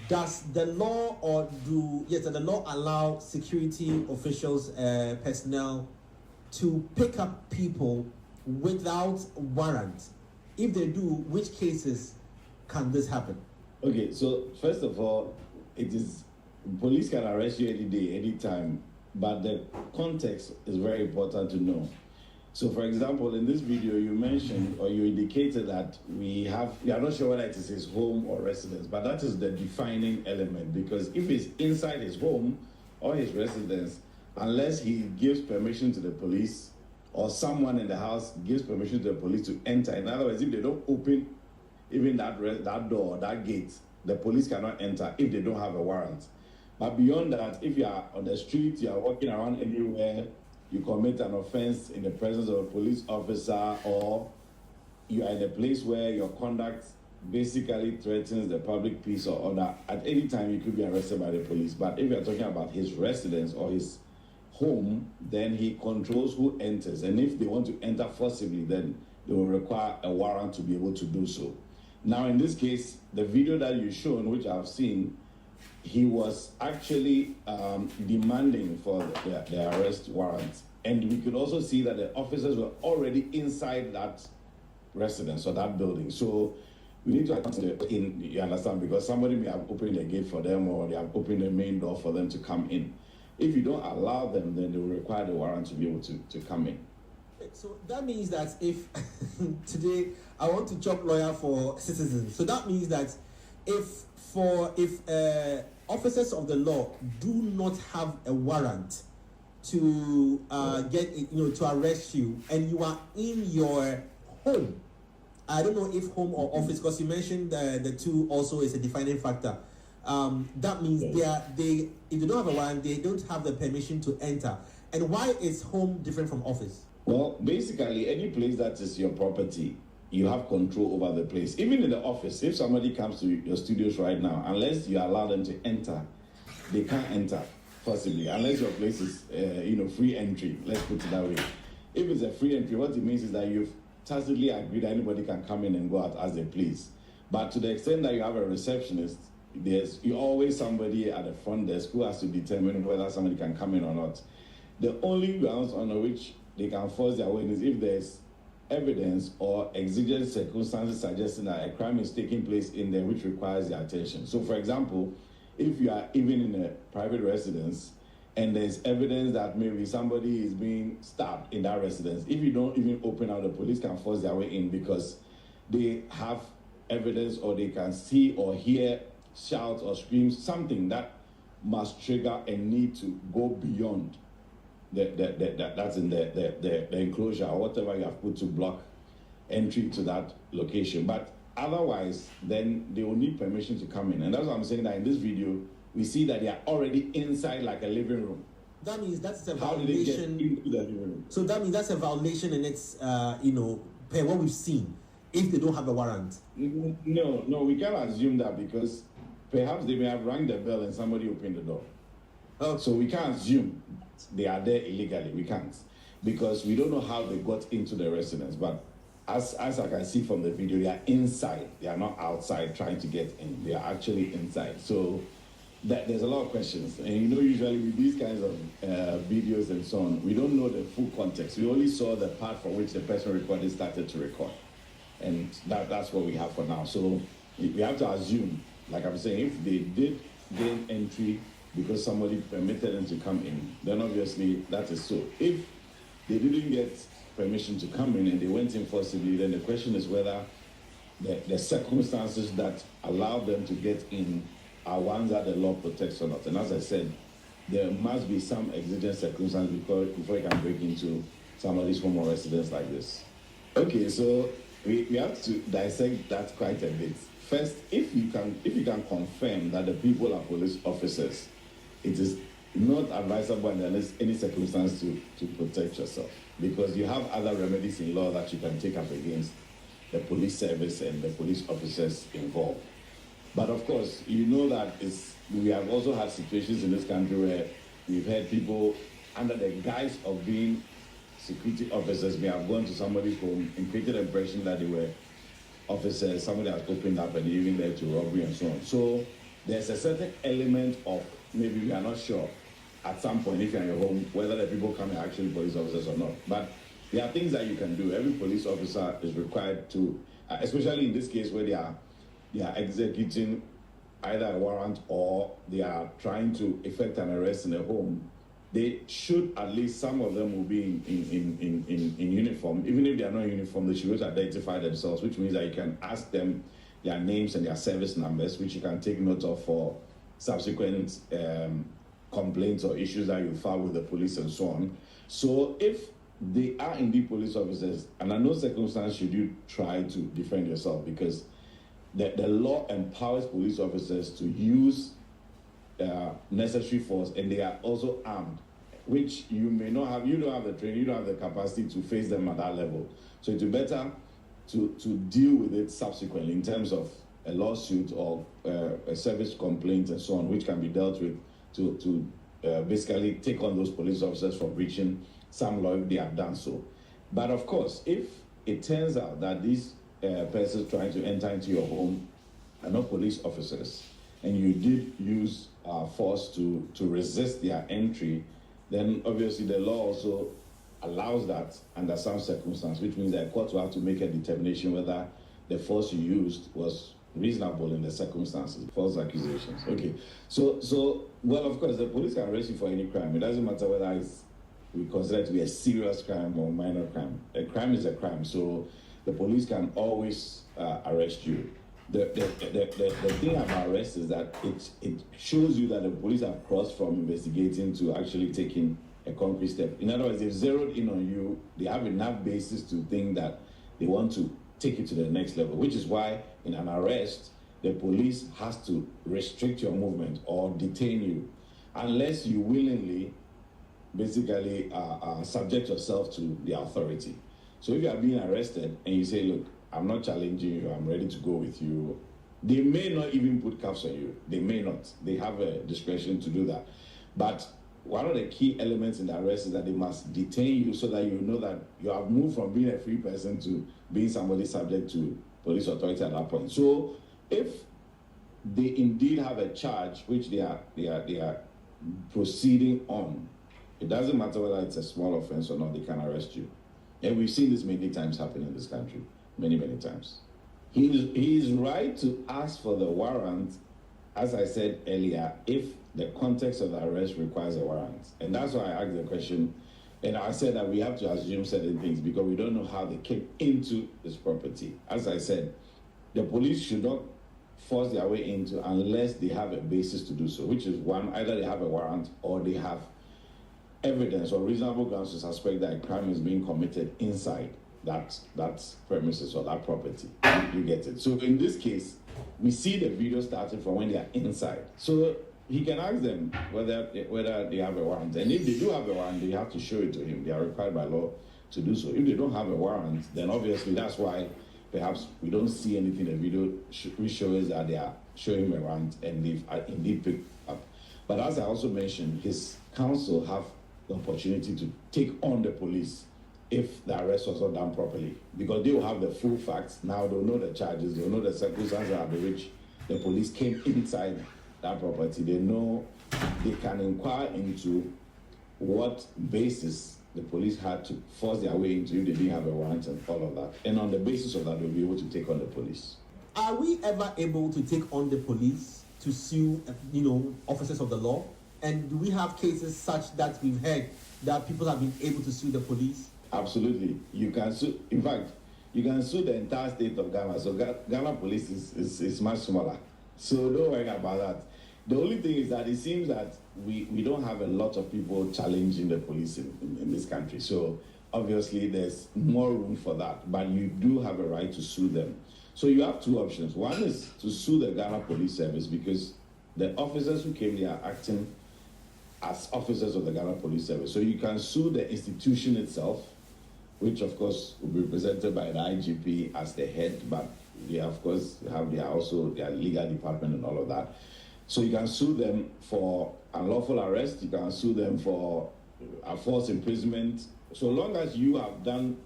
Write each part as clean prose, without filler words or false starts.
does the law does the law allow security officials, personnel, to pick up people without warrant? If they do, which cases can this happen? Okay, so first of all, it is police can arrest you any day, any time, but the context is very important to know. So, for example, in this video, you mentioned or you indicated that we are not sure whether it is his home or residence, but that is the defining element, because if it's inside his home or his residence, unless he gives permission to the police or someone in the house gives permission to the police to enter, in other words, if they don't open even that door, that gate, the police cannot enter if they don't have a warrant. But beyond that, if you are on the street, you are walking around anywhere, you commit an offense in the presence of a police officer, or you are in a place where your conduct basically threatens the public peace or order, at any time you could be arrested by the police. But if you're talking about his residence or his home, then he controls who enters. And if they want to enter forcibly, then they will require a warrant to be able to do so. Now, in this case, the video that you've shown, which I've seen, he was actually demanding for the arrest warrant. And we could also see that the officers were already inside that residence or that building. So we need to you understand, because somebody may have opened the gate for them or they have opened the main door for them to come in. If you don't allow them, then they will require the warrant to be able to come in. So that means that if today I want to chop lawyer for citizens, so that means that if officers of the law do not have a warrant to to arrest you, and you are in your home, I don't know if home or office, because you mentioned the two also is a defining factor. That means if they don't have a warrant, they don't have the permission to enter. And why is home different from office? Well, basically, any place that is your property, you have control over the place. Even in the office, if somebody comes to your studios right now, unless you allow them to enter, they can't enter, possibly, unless your place is, free entry. Let's put it that way. If it's a free entry, what it means is that you've tacitly agreed that anybody can come in and go out as they please. But to the extent that you have a receptionist, there's always somebody at the front desk who has to determine whether somebody can come in or not. The only grounds on which they can force their way is if there's evidence or exigent circumstances suggesting that a crime is taking place in there which requires their attention. So, for example, if you are even in a private residence and there's evidence that maybe somebody is being stabbed in that residence, if you don't even open out, the police can force their way in because they have evidence or they can see or hear shouts or screams, something that must trigger a need to go beyond that's in the enclosure or whatever you have put to block entry to that location. But otherwise, then they will need permission to come in. And that's what I'm saying, that in this video, we see that they are already inside like a living room. That means that's a How violation. did they get into the living room? So that means that's a violation, and it's per what we've seen, if they don't have a warrant. No, we can't assume that, because perhaps they may have rang the bell and somebody opened the door. Oh. So we can't assume they are there illegally. We can't, because we don't know how they got into the residence. But as I can see from the video, they are inside. They are not outside trying to get in. They are actually inside. So there's a lot of questions. And usually with these kinds of videos and so on, we don't know the full context. We only saw the part for which the person recorded started to record. And that's what we have for now. So we have to assume, like I'm saying, if they did gain entry because somebody permitted them to come in, then obviously that is so. If they didn't get permission to come in and they went in forcibly, then the question is whether the circumstances that allowed them to get in are ones that the law protects or not. And as I said, there must be some exigent circumstance before you can break into somebody's home or residence like this. Okay, so we have to dissect that quite a bit. First, if you can confirm that the people are police officers, it is not advisable under any circumstance to protect yourself, because you have other remedies in law that you can take up against the police service and the police officers involved. But of course, that we have also had situations in this country where we've had people under the guise of being security officers may have gone to somebody's home and created the impression that they were officers, somebody has opened up and even led to robbery and so on. So there's a certain element of maybe we are not sure at some point if you're in your home whether the people coming are actually police officers or not. But there are things that you can do. Every police officer is required to, especially in this case where they are executing either a warrant or they are trying to effect an arrest in a home. They should, at least some of them will be in uniform. Even if they are not in uniform, they should identify themselves, which means that you can ask them their names and their service numbers, which you can take note of for subsequent complaints or issues that you file with the police and so on. So if they are indeed police officers, and under no circumstance should you try to defend yourself, because the law empowers police officers to use necessary force, and they are also armed, which you may not have. You don't have the training, you don't have the capacity to face them at that level. So it's better to deal with it subsequently in terms of a lawsuit or a service complaint and so on, which can be dealt with to basically take on those police officers for breaching some law if they have done so. But of course, if it turns out that these persons trying to enter into your home are not police officers, and you did use force to resist their entry, then obviously the law also allows that under some circumstance, which means that a court will have to make a determination whether the force you used was reasonable in the circumstances. False accusations. Okay. So well, of course, the police can arrest you for any crime. It doesn't matter whether we consider it to be a serious crime or minor crime. A crime is a crime, so the police can always arrest you. The thing about arrest is that it shows you that the police have crossed from investigating to actually taking a concrete step. In other words, they've zeroed in on you. They have enough basis to think that they want to take it to the next level, which is why in an arrest, the police has to restrict your movement or detain you unless you willingly basically subject yourself to the authority. So if you are being arrested and you say, look, I'm not challenging you, I'm ready to go with you, they may not even put cuffs on you. They may not. They have a discretion to do that. But one of the key elements in the arrest is that they must detain you so that you know that you have moved from being a free person to being somebody subject to police authority at that point. So if they indeed have a charge which they are proceeding on, it doesn't matter whether it's a small offense or not, they can arrest you. And we've seen this many times happen in this country, many times. He is right to ask for the warrant, as I said earlier, if the context of the arrest requires a warrant. And that's why I asked the question, and I said that we have to assume certain things because we don't know how they came into this property. As I said, the police should not force their way into unless they have a basis to do so, which is one, either they have a warrant or they have evidence or reasonable grounds to suspect that a crime is being committed inside that premises or that property. You get it? So in this case, we see the video starting from when they are inside. So he can ask them whether they have a warrant. And if they do have a warrant, they have to show it to him. They are required by law to do so. If they don't have a warrant, then obviously that's why perhaps we don't see anything in the video which shows that they are showing him a warrant and they've indeed picked up. But as I also mentioned, his counsel have the opportunity to take on the police if the arrest was not done properly, because they will have the full facts. Now they'll know the charges, they'll know the circumstances under which the police came inside that property. They know they can inquire into what basis the police had to force their way into if they didn't have a warrant and all of that. And on the basis of that, they'll be able to take on the police. Are we ever able to take on the police to sue, officers of the law? And do we have cases such that we've heard that people have been able to sue the police? Absolutely. You can sue. In fact, you can sue the entire state of Ghana. So Ghana police is much smaller. So don't worry about that. The only thing is that it seems that we don't have a lot of people challenging the police in this country. So obviously there's more room for that. But you do have a right to sue them. So you have two options. One is to sue the Ghana Police Service because the officers who came there are acting as officers of the Ghana Police Service. So you can sue the institution itself, which of course will be represented by the IGP as the head, but they of course have their legal department and all of that. So you can sue them for unlawful arrest, you can sue them for a false imprisonment, so long as you have done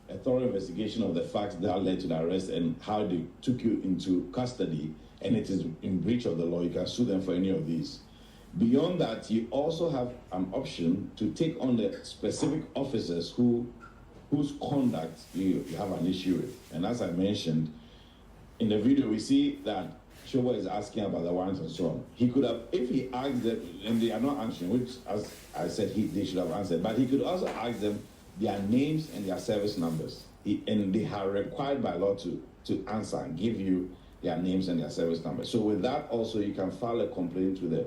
a thorough investigation of the facts that led to the arrest and how they took you into custody, and it is in breach of the law, you can sue them for any of these. Beyond that, you also have an option to take on the specific officers whose conduct you have an issue with. And as I mentioned, in the video, we see that Showboy is asking about the warrants and so on. He could have, if he asked them, and they are not answering, which, as I said, they should have answered, but he could also ask them their names and their service numbers. And they are required by law to answer and give you their names and their service numbers. So with that also, you can file a complaint to the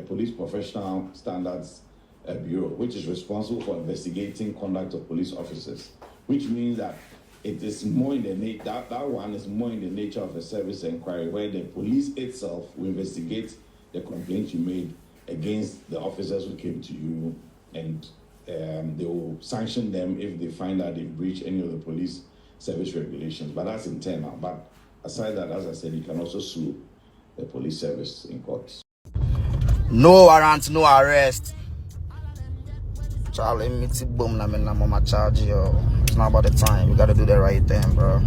Police Professional Standards Bureau, which is responsible for investigating conduct of police officers, which means that it is more in the nature, that one is more in the nature of a service inquiry, where the police itself will investigate the complaint you made against the officers who came to you, and they will sanction them if they find that they breach any of the police service regulations. But that's internal. But aside that, as I said, you can also sue the police service in court. No warrant, no arrest. Charlie, me boom, I'm on my charge, yo. It's not about the time. We gotta do the right thing, bro.